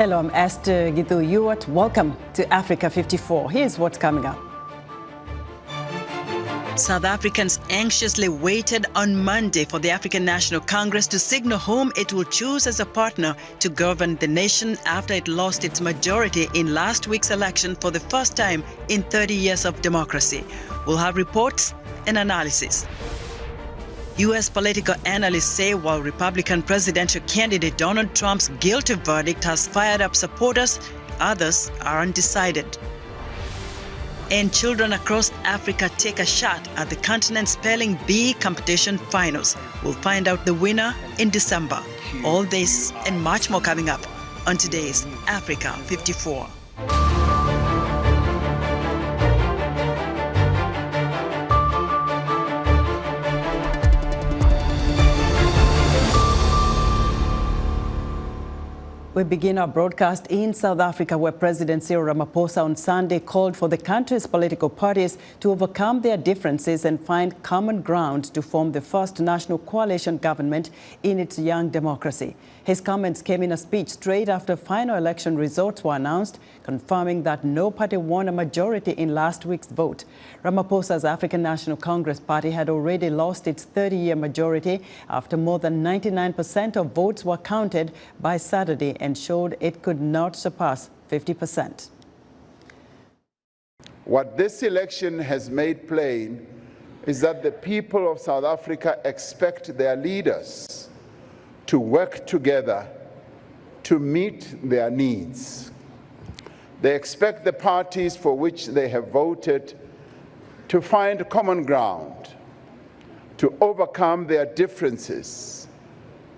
Hello, I'm Esther Gitu Yuat. Welcome to Africa 54. Here's what's coming up. South Africans anxiously waited on Monday for the African National Congress to signal whom it will choose as a partner to govern the nation after it lost its majority in last week's election for the first time in 30 years of democracy. We'll have reports and analysis. U.S. political analysts say while Republican presidential candidate Donald Trump's guilty verdict has fired up supporters, others are undecided. And children across Africa take a shot at the continent's spelling bee competition finals. We'll find out the winner in December. All this and much more coming up on today's Africa 54. We begin our broadcast in South Africa, where President Cyril Ramaphosa on Sunday called for the country's political parties to overcome their differences and find common ground to form the first national coalition government in its young democracy. His comments came in a speech straight after final election results were announced, confirming that no party won a majority in last week's vote. Ramaphosa's African National Congress party had already lost its 30-year majority after more than 99% of votes were counted by Saturday and showed it could not surpass 50%. What this election has made plain is that the people of South Africa expect their leaders to work together to meet their needs. They expect the parties for which they have voted to find common ground, to overcome their differences,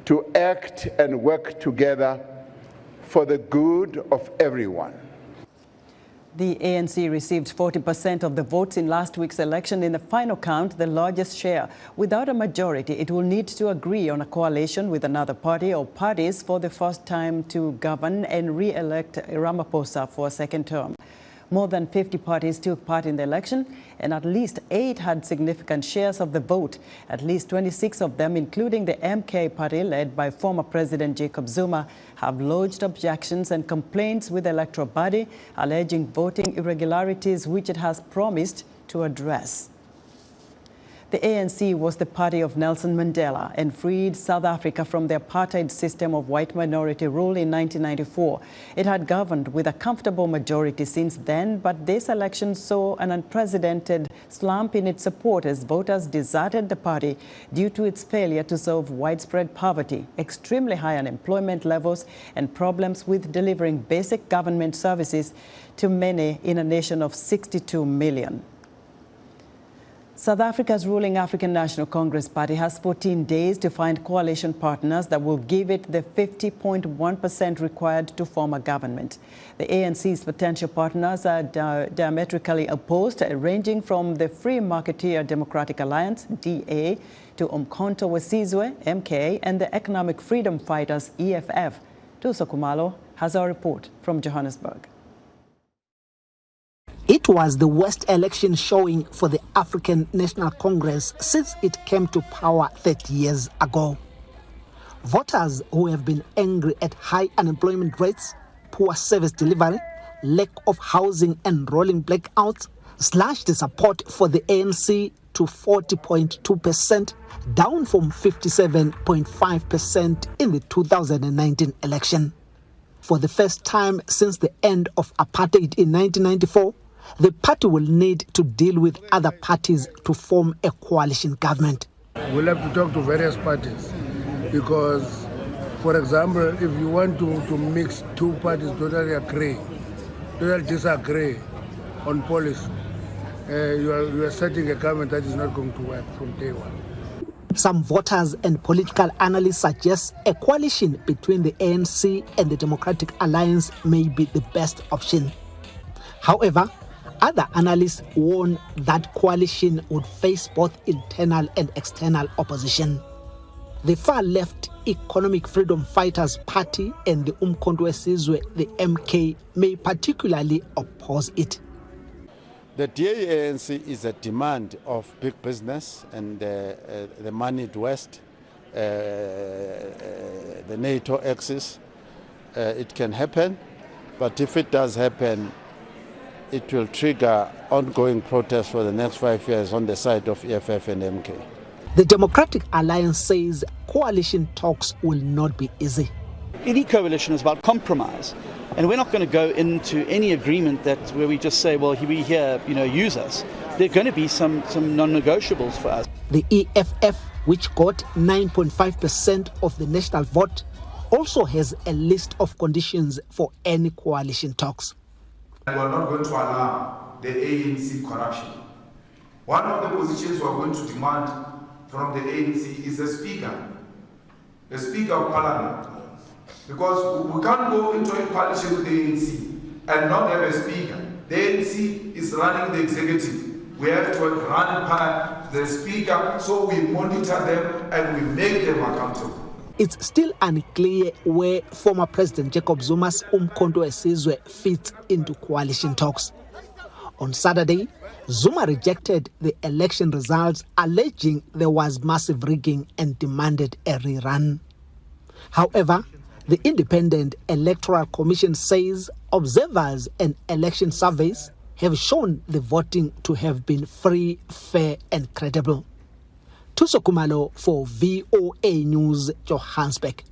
to act and work together for the good of everyone. The ANC received 40% of the votes in last week's election in the final count, the largest share. Without a majority, it will need to agree on a coalition with another party or parties for the first time to govern and re-elect Ramaphosa for a second term. More than 50 parties took part in the election, and at least 8 had significant shares of the vote. At least 26 of them, including the MK party led by former President Jacob Zuma, have lodged objections and complaints with the electoral body, alleging voting irregularities which it has promised to address. The ANC was the party of Nelson Mandela and freed South Africa from the apartheid system of white minority rule in 1994. It had governed with a comfortable majority since then, but this election saw an unprecedented slump in its support as voters deserted the party due to its failure to solve widespread poverty, extremely high unemployment levels, and problems with delivering basic government services to many in a nation of 62 million. South Africa's ruling African National Congress Party has 14 days to find coalition partners that will give it the 50.1% required to form a government. The ANC's potential partners are diametrically opposed, ranging from the Free Marketeer Democratic Alliance, DA, to Umkhonto we Sizwe, MK, and the Economic Freedom Fighters, EFF. Tuso Kumalo has our report from Johannesburg. It was the worst election showing for the African National Congress since it came to power 30 years ago. Voters who have been angry at high unemployment rates, poor service delivery, lack of housing and rolling blackouts slashed the support for the ANC to 40.2%, down from 57.5% in the 2019 election. For the first time since the end of apartheid in 1994, the party will need to deal with other parties to form a coalition government. We'll have to talk to various parties because, for example, if you want to mix two parties totally disagree on policy, you are setting a government that is not going to work from day one. Some voters and political analysts suggest a coalition between the ANC and the Democratic Alliance may be the best option. However, other analysts warn that coalition would face both internal and external opposition. The far-left Economic Freedom Fighters Party and the Umkhonto we Sizwe, the MK, may particularly oppose it. The DA-ANC is a demand of big business and the moneyed West, the NATO axis, it can happen, but if it does happen, it will trigger ongoing protests for the next 5 years on the side of EFF and MK. The Democratic Alliance says coalition talks will not be easy. Any coalition is about compromise, and we're not going to go into any agreement where we just say, well, we here, use us. There are going to be some non-negotiables for us. The EFF, which got 9.5% of the national vote, also has a list of conditions for any coalition talks. And we're not going to allow the ANC corruption. One of the positions we're going to demand from the ANC is a speaker of parliament. Because we can't go into a coalition with the ANC and not have a speaker. The ANC is running the executive. We have to run by the speaker, so we monitor them and we make them accountable. It's still unclear where former President Jacob Zuma's Umkhonto weSizwe fits into coalition talks. On Saturday, Zuma rejected the election results, alleging there was massive rigging and demanded a rerun. However, the Independent Electoral Commission says observers and election surveys have shown the voting to have been free, fair and credible. Thuso Khumalo for VOA News, Johannesburg.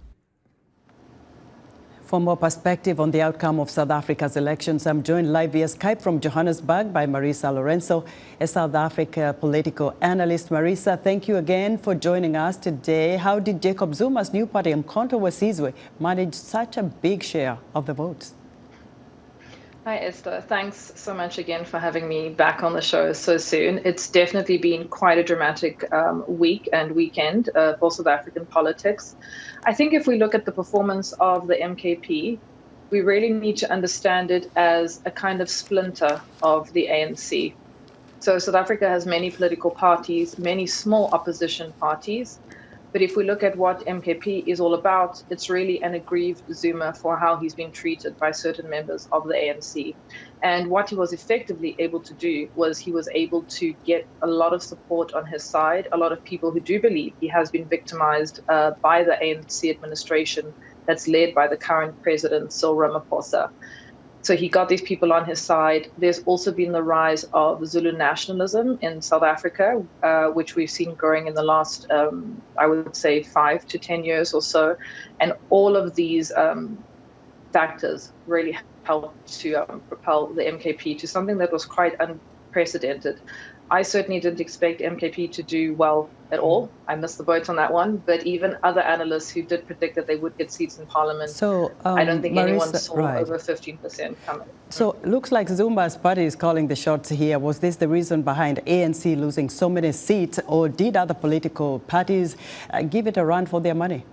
For more perspective on the outcome of South Africa's elections, I'm joined live via Skype from Johannesburg by Marisa Lorenzo, a South Africa political analyst. Marisa, thank you again for joining us today. How did Jacob Zuma's new party, Umkhonto weSizwe, manage such a big share of the votes? Hi, Esther. Thanks so much again for having me back on the show so soon. It's definitely been quite a dramatic week and weekend for South African politics. I think if we look at the performance of the MKP, we really need to understand it as a kind of splinter of the ANC. So South Africa has many political parties, many small opposition parties. But if we look at what MKP is all about, it's really an aggrieved Zuma for how he's been treated by certain members of the ANC. And what he was effectively able to do was he was able to get a lot of support on his side, a lot of people who do believe he has been victimized by the ANC administration that's led by the current president, Cyril Ramaphosa. So he got these people on his side. There's also been the rise of Zulu nationalism in South Africa, which we've seen growing in the last, I would say, 5 to 10 years or so. And all of these factors really helped to propel the MKP to something that was quite unprecedented. I certainly didn't expect MKP to do well at all. I missed the boat on that one. But even other analysts who did predict that they would get seats in parliament, so, I don't think anyone saw right. over 15% coming. So looks like Zuma's party is calling the shots here. Was this the reason behind ANC losing so many seats, or did other political parties give it a run for their money?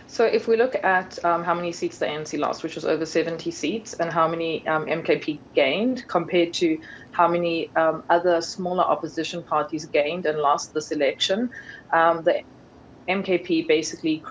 So if we look at how many seats the ANC lost, which was over 70 seats, and how many MKP gained compared to how many other smaller opposition parties gained and lost this election, the MKP basically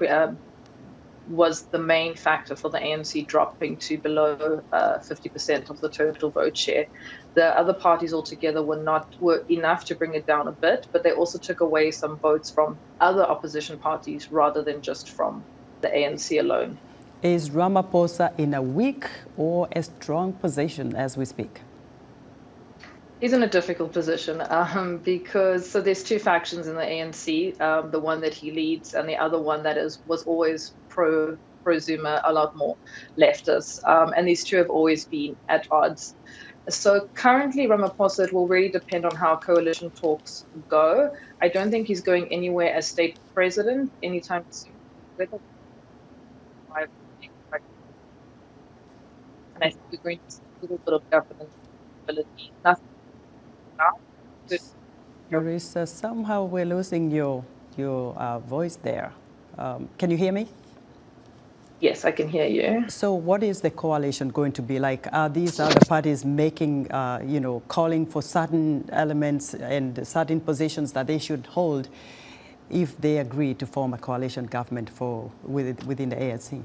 was the main factor for the ANC dropping to below 50% of the total vote share. The other parties altogether were enough to bring it down a bit, but they also took away some votes from other opposition parties rather than just from the ANC alone. Is Ramaphosa in a weak or a strong position as we speak? He's in a difficult position because there's two factions in the ANC, the one that he leads and the other one that was always pro-Zuma, a lot more leftist. And these two have always been at odds. So currently, Ramaphosa, it will really depend on how coalition talks go. I don't think he's going anywhere as state president anytime soon. And I think we're going to see a little bit of governance ability. Nothing now. Marisa, somehow we're losing your voice there. Can you hear me? Yes, I can hear you. So what is the coalition going to be like? Are these other parties making, calling for certain elements and certain positions that they should hold if they agree to form a coalition government within the ANC?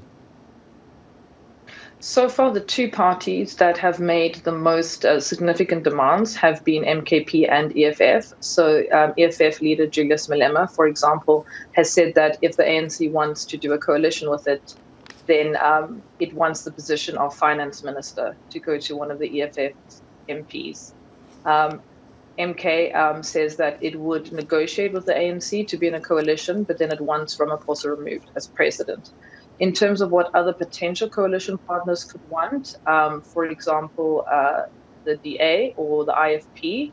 So far, the two parties that have made the most significant demands have been MKP and EFF. So EFF leader Julius Malema, for example, has said that if the ANC wants to do a coalition with it, then it wants the position of finance minister to go to one of the EFF MPs. MK says that it would negotiate with the ANC to be in a coalition, but then it wants Ramaphosa removed as president. In terms of what other potential coalition partners could want, for example, the DA or the IFP,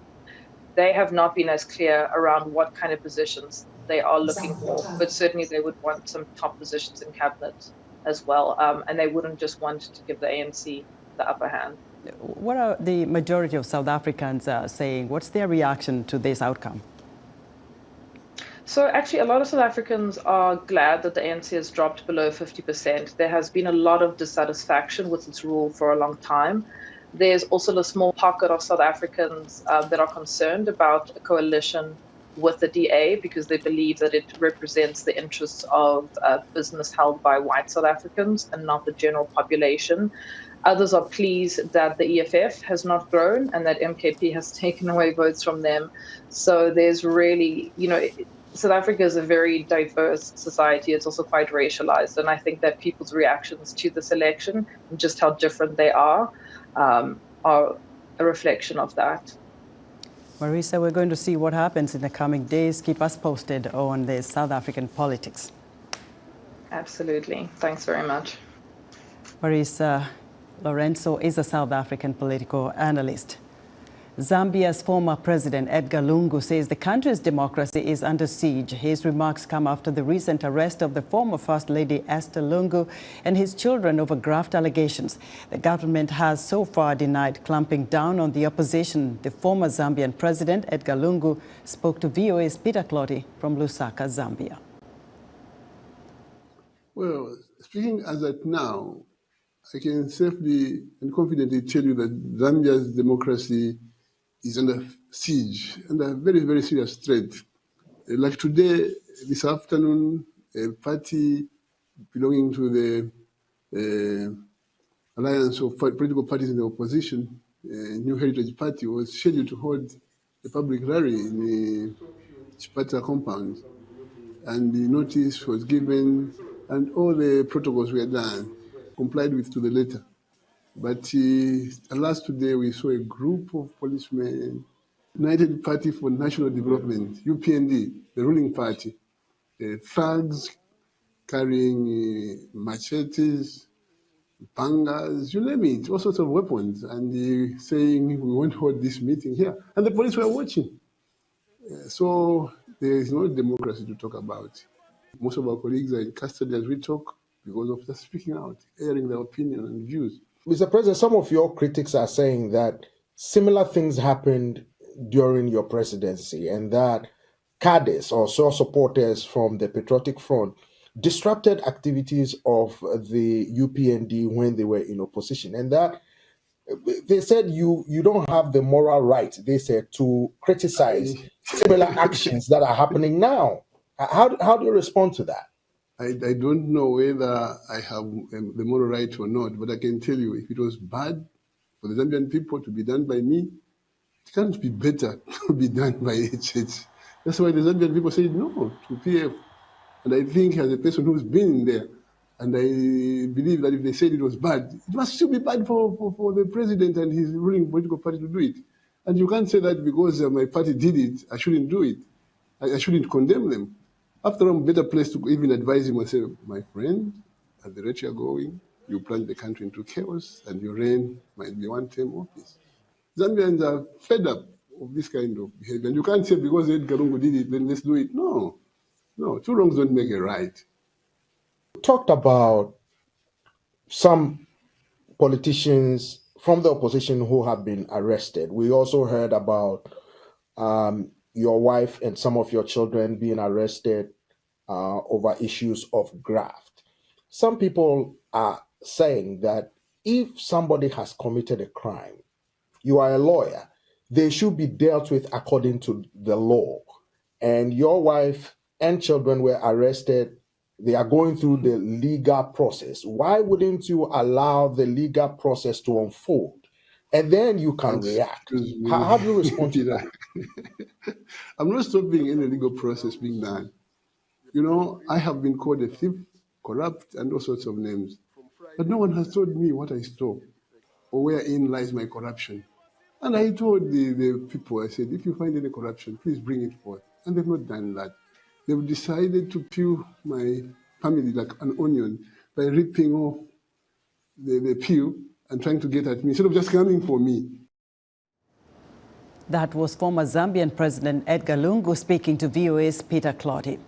they have not been as clear around what kind of positions they are looking for, but certainly they would want some top positions in cabinet as well, and they wouldn't just want to give the ANC the upper hand. What are the majority of South Africans saying? What's their reaction to this outcome? So actually, a lot of South Africans are glad that the ANC has dropped below 50%. There has been a lot of dissatisfaction with its rule for a long time. There's also a small pocket of South Africans that are concerned about a coalition with the DA because they believe that it represents the interests of business held by white South Africans and not the general population. Others are pleased that the EFF has not grown and that MKP has taken away votes from them. So there's really, South Africa is a very diverse society. It's also quite racialized. And I think that people's reactions to this election and just how different they are a reflection of that. Marisa, we're going to see what happens in the coming days. Keep us posted on the South African politics. Absolutely. Thanks very much. Marisa Lorenzo is a South African political analyst. Zambia's former president, Edgar Lungu, says the country's democracy is under siege. His remarks come after the recent arrest of the former First Lady Esther Lungu and his children over graft allegations. The government has so far denied clamping down on the opposition. The former Zambian president, Edgar Lungu, spoke to VOA's Peter Clotty from Lusaka, Zambia. Well, speaking as at now, I can safely and confidently tell you that Zambia's democracy is under siege, under very, very serious threat. Like today, this afternoon, a party belonging to the alliance of political parties in the opposition, New Heritage Party, was scheduled to hold a public rally in the Chipata compound. And the notice was given, and all the protocols were done, complied with to the letter. But alas, today we saw a group of policemen, United Party for National Development, UPND, the ruling party, thugs carrying machetes, pangas, you name it, all sorts of weapons, and saying we won't hold this meeting here. And the police were watching. So there is no democracy to talk about. Most of our colleagues are in custody as we talk because of just speaking out, airing their opinion and views. Mr. President, some of your critics are saying that similar things happened during your presidency and that cadres or supporters from the Patriotic Front disrupted activities of the UPND when they were in opposition. And that they said you don't have the moral right, they said, to criticize similar actions that are happening now. How do you respond to that? I don't know whether I have the moral right or not, but I can tell you, if it was bad for the Zambian people to be done by me, it can't be better to be done by HH. That's why the Zambian people said no to PF. And I think as a person who's been in there, and I believe that if they said it was bad, it must still be bad for the president and his ruling political party to do it. And you can't say that because my party did it, I shouldn't do it. I shouldn't condemn them. After all, I'm better placed to even advise him and say, my friend, at the rate you're going, you plunge the country into chaos and your reign might be one-term office. Zambians are fed up of this kind of behavior. And you can't say because Edgar Lungu did it, then let's do it. No, two wrongs don't make a right. We talked about some politicians from the opposition who have been arrested. We also heard about your wife and some of your children being arrested over issues of graft. Some people are saying that if somebody has committed a crime, you are a lawyer, they should be dealt with according to the law. And your wife and children were arrested. They are going through the legal process. Why wouldn't you allow the legal process to unfold? And then you can react. How do you respond to that? I'm not stopping any legal process being done. You know, I have been called a thief, corrupt, and all sorts of names. But no one has told me what I stole or wherein lies my corruption. And I told the people, I said, if you find any corruption, please bring it forth. And they've not done that. They've decided to peel my family like an onion by ripping off the peel and trying to get at me, instead of just coming for me. That was former Zambian President Edgar Lungu speaking to VOA's Peter Clotty.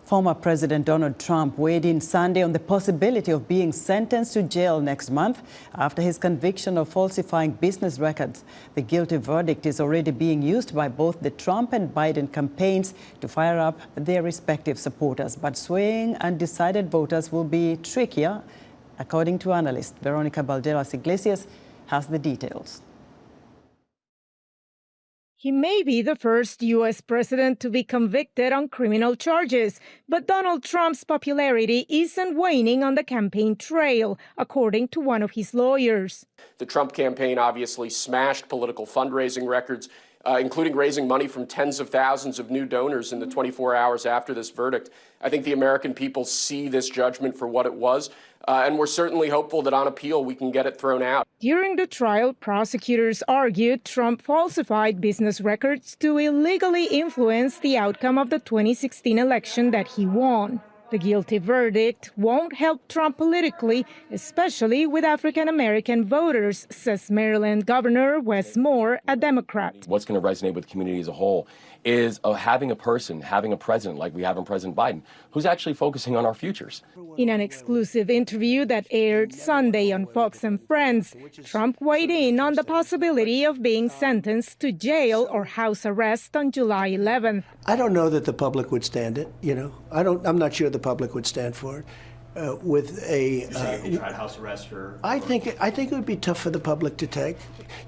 Former President Donald Trump weighed in Sunday on the possibility of being sentenced to jail next month after his conviction of falsifying business records. The guilty verdict is already being used by both the Trump and Biden campaigns to fire up their respective supporters. But swaying undecided voters will be trickier, according to analyst Veronica Balderas Iglesias has the details. He may be the first U.S. president to be convicted on criminal charges, but Donald Trump's popularity isn't waning on the campaign trail, according to one of his lawyers. The Trump campaign obviously smashed political fundraising records, including raising money from tens of thousands of new donors in the 24 hours after this verdict. I think the American people see this judgment for what it was, and we're certainly hopeful that on appeal we can get it thrown out. During the trial, prosecutors argued Trump falsified business records to illegally influence the outcome of the 2016 election that he won. The guilty verdict won't help Trump politically, especially with African-American voters, says Maryland Governor Wes Moore, a Democrat. What's going to resonate with the community as a whole is having a president like we have in President Biden, who's actually focusing on our futures. In an exclusive interview that aired Sunday on Fox and Friends, Trump weighed in on the possibility of being sentenced to jail or house arrest on July 11th. I don't know that the public would stand it, I'm not sure the public would stand for it. With a tried house arrest or I think it would be tough for the public to take.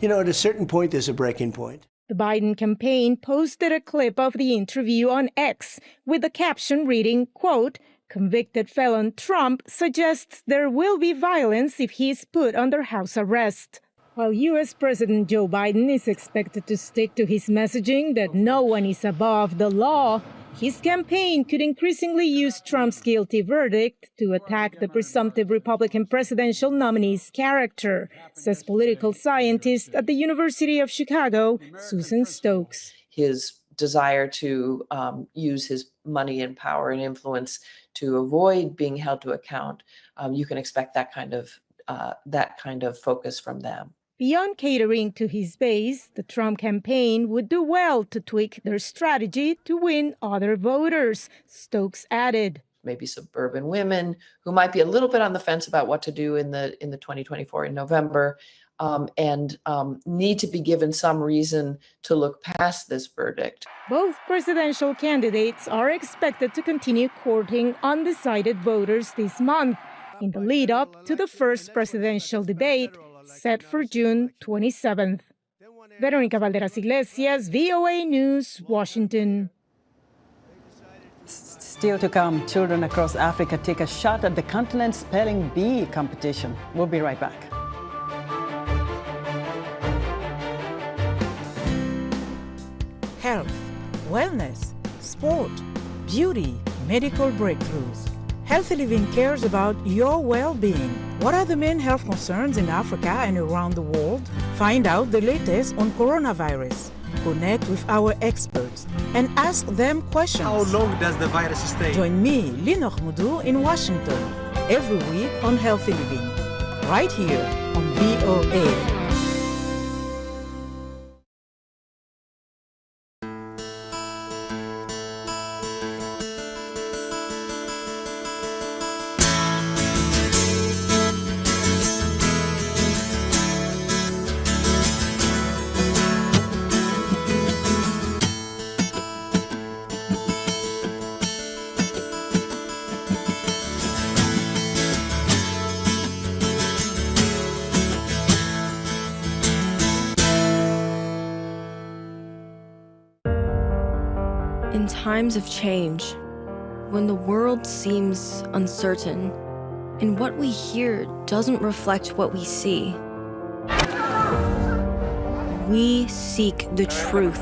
At a certain point there's a breaking point. The Biden campaign posted a clip of the interview on X with the caption reading, quote, "Convicted felon Trump suggests there will be violence if he is put under house arrest." While U.S. President Joe Biden is expected to stick to his messaging that no one is above the law, his campaign could increasingly use Trump's guilty verdict to attack the presumptive Republican presidential nominee's character, says political scientist at the University of Chicago, Susan Stokes. His desire to use his money and power and influence to avoid being held to account, you can expect that kind of focus from them. Beyond catering to his base, the Trump campaign would do well to tweak their strategy to win other voters, Stokes added. Maybe suburban women who might be a little bit on the fence about what to do in the 2024 in November, and need to be given some reason to look past this verdict. Both presidential candidates are expected to continue courting undecided voters this month, in the lead up to the first presidential debate set for June 27th. Veronica Balderas Iglesias, VOA News, Washington. Still to come, children across Africa take a shot at the continent's spelling bee competition. We'll be right back. Health, wellness, sport, beauty, medical breakthroughs. Healthy Living cares about your well-being. What are the main health concerns in Africa and around the world? Find out the latest on coronavirus. Connect with our experts and ask them questions. How long does the virus stay? Join me, Lina Khmoudou, in Washington, every week on Healthy Living, right here on VOA. In times of change, when the world seems uncertain, and what we hear doesn't reflect what we see, we seek the truth.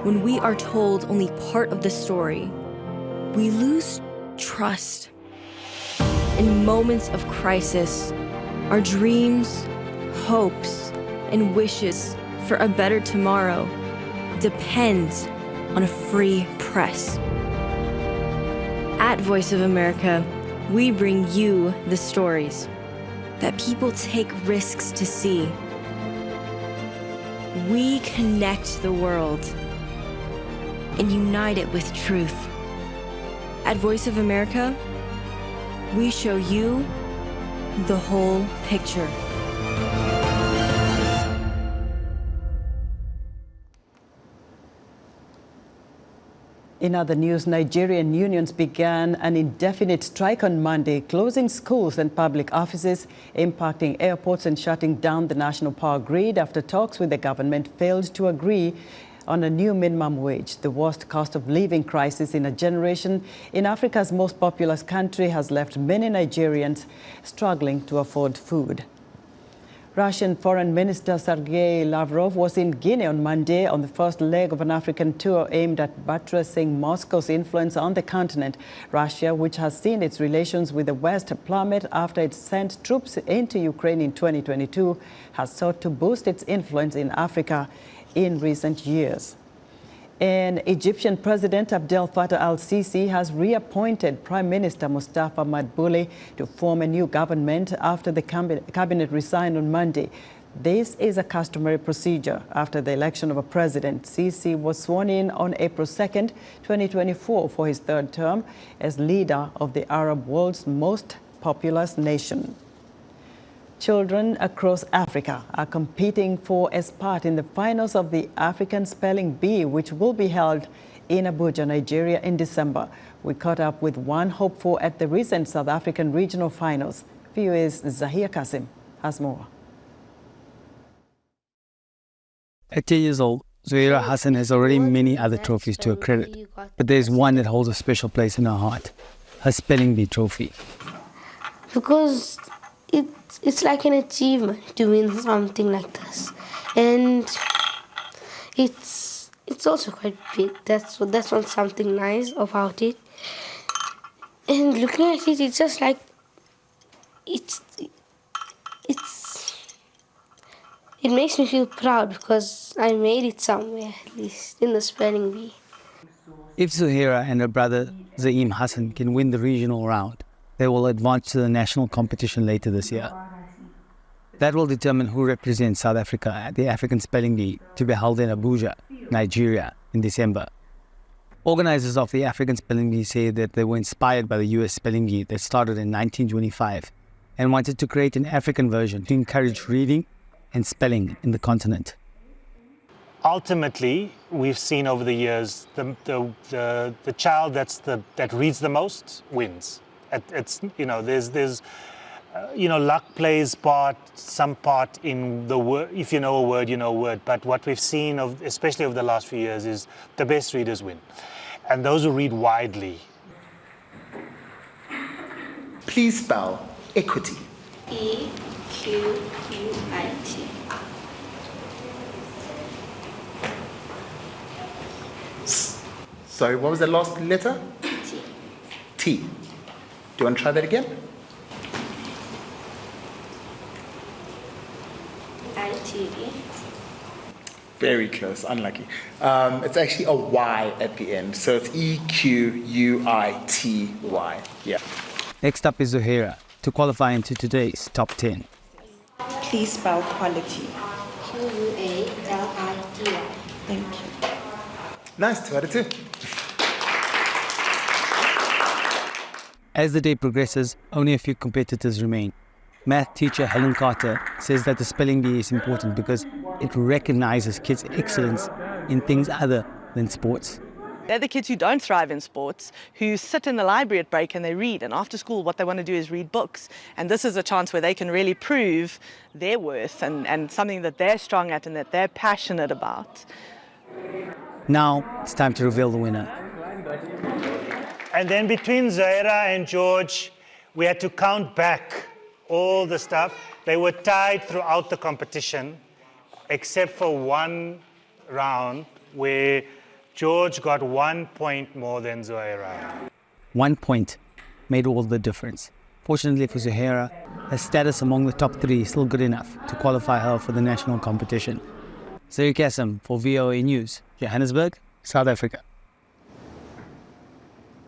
When we are told only part of the story, we lose trust. in moments of crisis, our dreams, hopes, and wishes for a better tomorrow depends on a free press. At Voice of America, we bring you the stories that people take risks to see. We connect the world and unite it with truth. At Voice of America, we show you the whole picture. In other news, Nigerian unions began an indefinite strike on Monday, closing schools and public offices, impacting airports and shutting down the national power grid after talks with the government failed to agree on a new minimum wage. The worst cost of living crisis in a generation in Africa's most populous country has left many Nigerians struggling to afford food. Russian Foreign Minister Sergei Lavrov was in Guinea on Monday on the first leg of an African tour aimed at buttressing Moscow's influence on the continent. Russia, which has seen its relations with the West plummet after it sent troops into Ukraine in 2022, has sought to boost its influence in Africa in recent years. And Egyptian President Abdel Fattah al-Sisi has reappointed Prime Minister Mustafa Madbouli to form a new government after the cabinet resigned on Monday. This is a customary procedure after the election of a president. Sisi was sworn in on April 2nd, 2024 for his third term as leader of the Arab world's most populous nation. Children across Africa are competing for a spot in the finals of the African Spelling Bee, which will be held in Abuja, Nigeria in December. We caught up with one hopeful at the recent South African regional finals. VOA's Zahia Kasim has more. At 10 years old, Zuhaira Hassan has already many other trophies to her credit, but there's one that holds a special place in her heart, her Spelling Bee trophy. Because it's like an achievement to win something like this, and it's also quite big. That's what's something nice about it. And looking at it, it's just like it makes me feel proud because I made it somewhere, at least in the spelling bee. If Zuhaira and her brother Zaim Hassan can win the regional round, they will advance to the national competition later this year. That will determine who represents South Africa at the African Spelling Bee to be held in Abuja, Nigeria, in December. Organizers of the African Spelling Bee say that they were inspired by the US Spelling Bee that started in 1925 and wanted to create an African version to encourage reading and spelling in the continent. Ultimately, we've seen over the years the child that reads the most wins. It's there's luck plays some part in the word. If you know a word, you know a word. But what we've seen especially over the last few years is the best readers win, and those who read widely. Please spell equity. EQUIT. Sorry, what was the last letter? T. T. Do you want to try that again? ITD. Very close, unlucky. It's actually a Y at the end, so it's EQUITY. Yeah. Next up is Zuhaira to qualify into today's top 10. Please spell quality. QUALITY. Thank you. Nice, 2 out of 2. As the day progresses, only a few competitors remain. Math teacher Helen Carter says that the spelling bee is important because it recognizes kids' excellence in things other than sports. They're the kids who don't thrive in sports, who sit in the library at break and they read, and after school what they want to do is read books. And this is a chance where they can really prove their worth and something that they're strong at and that they're passionate about. Now it's time to reveal the winner. And then between Zuhaira and George, we had to count back all the stuff. They were tied throughout the competition, except for one round where George got 1 point more than Zuhaira. 1 point made all the difference. Fortunately for Zuhaira, her status among the top 3 is still good enough to qualify her for the national competition. Zuri Kassem for VOA News, Johannesburg, South Africa.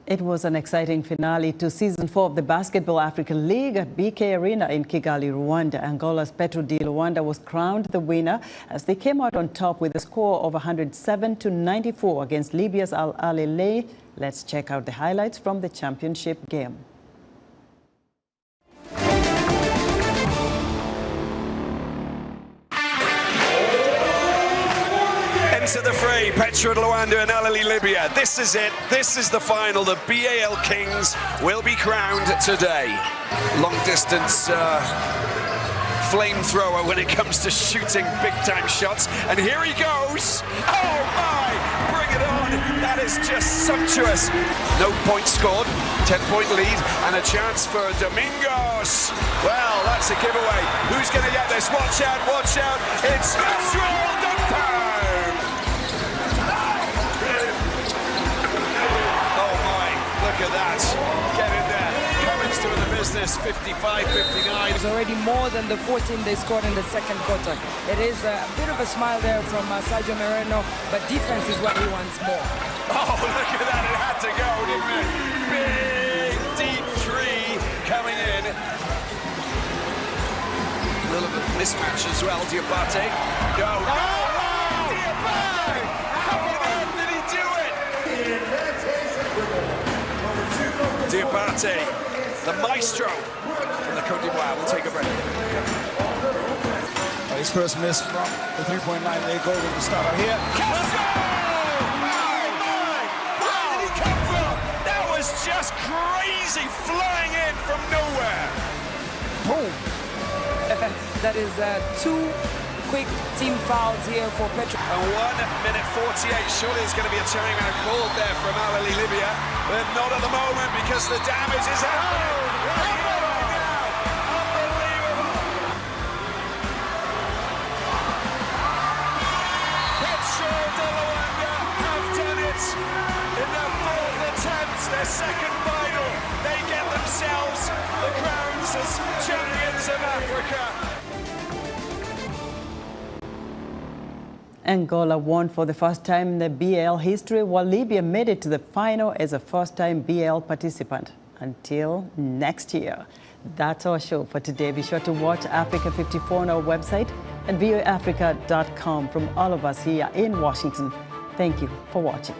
It was an exciting finale to Season 4 of the Basketball African League at BK Arena in Kigali, Rwanda. Angola's Petro di Luanda was crowned the winner as they came out on top with a score of 107-94 against Libya's Al Ahly. Let's check out the highlights from the championship game. Into the fray, Petro de Luanda and Al Ahly Libya. This is it. This is the final. The BAL Kings will be crowned today. Long distance flamethrower when it comes to shooting big-time shots. And here he goes. Oh my! Bring it on. That is just sumptuous. No points scored. 10-point lead and a chance for Domingos. Well, that's a giveaway. Who's going to get this? Watch out, watch out. It's Israel Dunbar. Look at that. Get in there. Cummins doing the business. 55-59. It's already more than the 14 they scored in the second quarter. It is a bit of a smile there from Sergio Moreno, but defense is what he wants more. Oh, look at that. It had to go, didn't it? Big, deep three coming in. A little bit of mismatch as well. Diabate. Go. Oh, wow! Diabate! How on earth did he do it? Diabate, the maestro from the Côte d'Ivoire. We'll take a break. His first miss from the three-point line. They go to the start right here. Where did he come from? That was just crazy, flying in from nowhere. Boom. That is 2 quick team fouls here for Petro. And 1 minute 48. Surely there's going to be a timeout called there from Al Ahly Libya, but not at the moment because the damage is happening right now. Unbelievable. Petro de Luanda have done it in their 4th attempt, their second final. They get themselves the crowns as champions of Africa. Angola won for the first time in the BL history, while Libya made it to the final as a first-time BL participant. Until next year. That's our show for today. Be sure to watch Africa 54 on our website and voaafrica.com. From all of us here in Washington, thank you for watching.